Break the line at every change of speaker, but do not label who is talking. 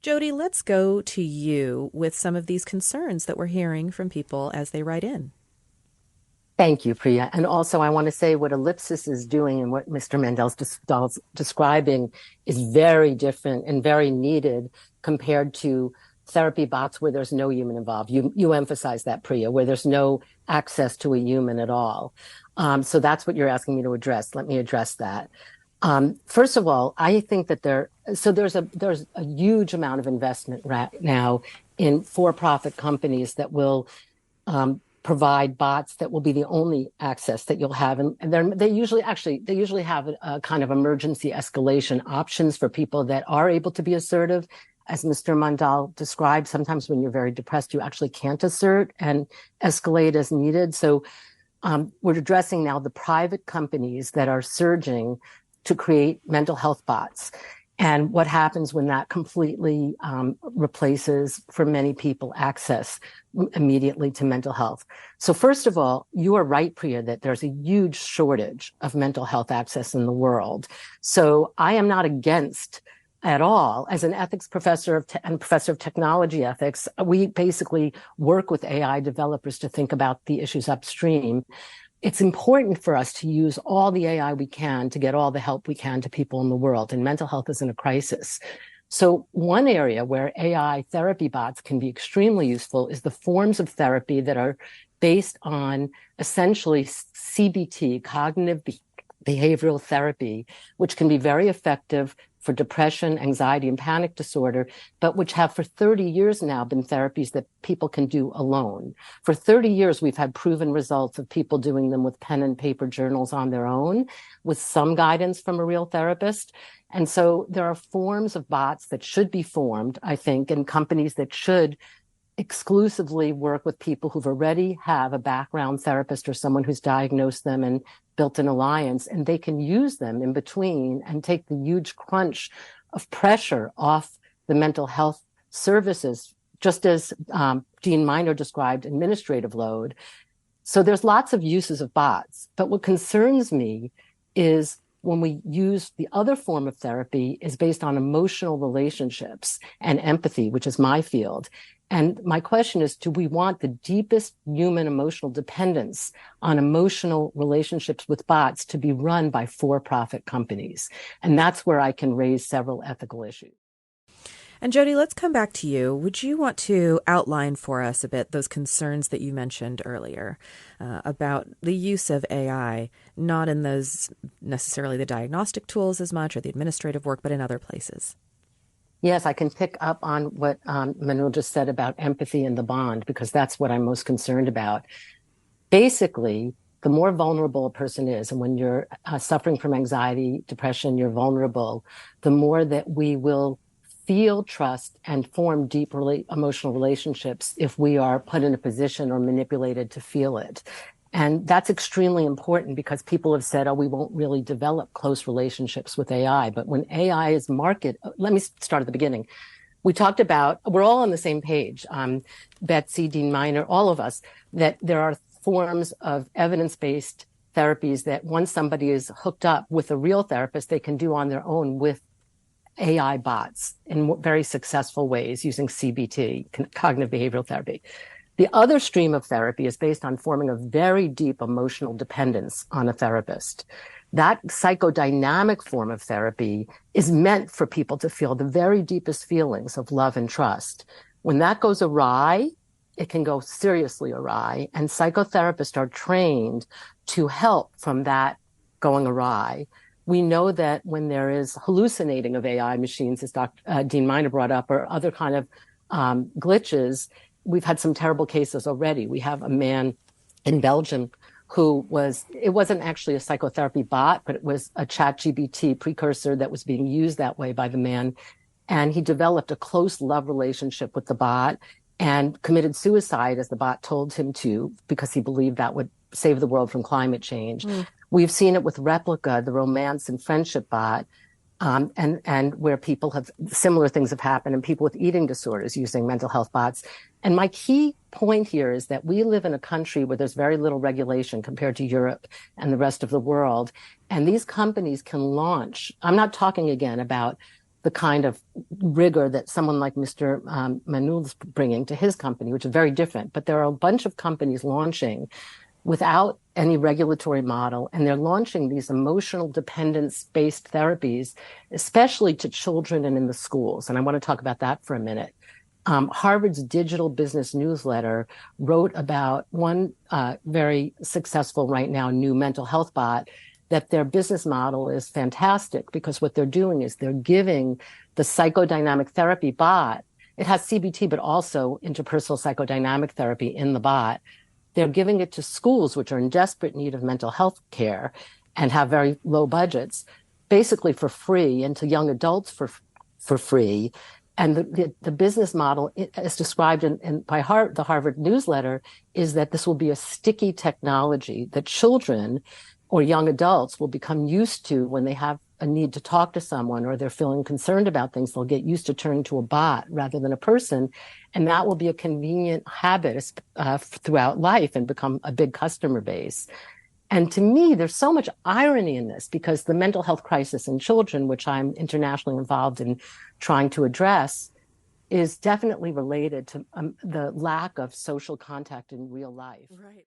Jodi, let's go to you with some of these concerns that we're hearing from people as they write in.
Thank you, Priya. And also, I want to say what Ellipsis is doing and what Mr. Mandel's describing is very different and very needed compared to therapy bots where there's no human involved. You emphasize that, Priya, where there's no access to a human at all. So that's what you're asking me to address. Let me address that. First of all, I think that there's a huge amount of investment right now in for-profit companies that will provide bots that will be the only access that you'll have. And they usually have a kind of emergency escalation options for people that are able to be assertive. As Mr. Mandal described, sometimes when you're very depressed, you actually can't assert and escalate as needed. So we're addressing now the private companies that are surging to create mental health bots. And what happens when that completely replaces, for many people, access immediately to mental health. So first of all, you are right, Priya, that there's a huge shortage of mental health access in the world. So I am not against at all. As an ethics professor and professor of technology ethics, we basically work with AI developers to think about the issues upstream. It's important for us to use all the AI we can to get all the help we can to people in the world, and mental health is in a crisis. So one area where AI therapy bots can be extremely useful is the forms of therapy that are based on essentially CBT, cognitive behavioral therapy, which can be very effective for depression, anxiety, and panic disorder, but which have for 30 years now been therapies that people can do alone. For 30 years, we've had proven results of people doing them with pen and paper journals on their own, with some guidance from a real therapist. And so there are forms of bots that should be formed, I think, and companies that should exclusively work with people who've already have a background therapist or someone who's diagnosed them and built an alliance, and they can use them in between and take the huge crunch of pressure off the mental health services, just as Dean Miner described administrative load. So there's lots of uses of bots, but what concerns me is when we use the other form of therapy is based on emotional relationships and empathy, which is my field. And my question is, do we want the deepest human emotional dependence on emotional relationships with bots to be run by for-profit companies? And that's where I can raise several ethical issues.
And Jodi, let's come back to you. Would you want to outline for us a bit those concerns that you mentioned earlier about the use of AI, not in those necessarily the diagnostic tools as much or the administrative work, but in other places?
Yes, I can pick up on what Manuel just said about empathy and the bond, because that's what I'm most concerned about. Basically, the more vulnerable a person is, and when you're suffering from anxiety, depression, you're vulnerable, the more that we will feel trust and form deep emotional relationships if we are put in a position or manipulated to feel it. And that's extremely important because people have said, oh, we won't really develop close relationships with AI. But when AI is let me start at the beginning. We talked about, we're all on the same page, Betsy, Dean Miner, all of us, that there are forms of evidence-based therapies that once somebody is hooked up with a real therapist, they can do on their own with AI bots in very successful ways using CBT, cognitive behavioral therapy. The other stream of therapy is based on forming a very deep emotional dependence on a therapist. That psychodynamic form of therapy is meant for people to feel the very deepest feelings of love and trust. When that goes awry, it can go seriously awry, and psychotherapists are trained to help from that going awry. We know that when there is hallucinating of AI machines, as Dean Miner brought up, or other kind of glitches, we've had some terrible cases already. We have a man in Belgium it wasn't actually a psychotherapy bot, but it was a ChatGPT precursor that was being used that way by the man. And he developed a close love relationship with the bot and committed suicide, as the bot told him to, because he believed that would save the world from climate change. We've seen it with Replica, the romance and friendship bot, and where people have similar things have happened, and people with eating disorders using mental health bots. And my key point here is that we live in a country where there's very little regulation compared to Europe and the rest of the world. And these companies can launch. I'm not talking again about the kind of rigor that someone like Mr. Manul is bringing to his company, which is very different. But there are a bunch of companies launching without any regulatory model, and they're launching these emotional dependence-based therapies, especially to children and in the schools. And I want to talk about that for a minute. Harvard's Digital Business Newsletter wrote about one very successful right now new mental health bot, that their business model is fantastic because what they're doing is they're giving the psychodynamic therapy bot, it has CBT, but also interpersonal psychodynamic therapy in the bot. They're giving it to schools, which are in desperate need of mental health care and have very low budgets, basically for free, and to young adults for free. And the business model, as described by the Harvard newsletter, is that this will be a sticky technology that children or young adults will become used to when they have a need to talk to someone or they're feeling concerned about things. They'll get used to turning to a bot rather than a person. And that will be a convenient habit throughout life and become a big customer base. And to me, there's so much irony in this because the mental health crisis in children, which I'm internationally involved in trying to address, is definitely related to the lack of social contact in real life.
Right.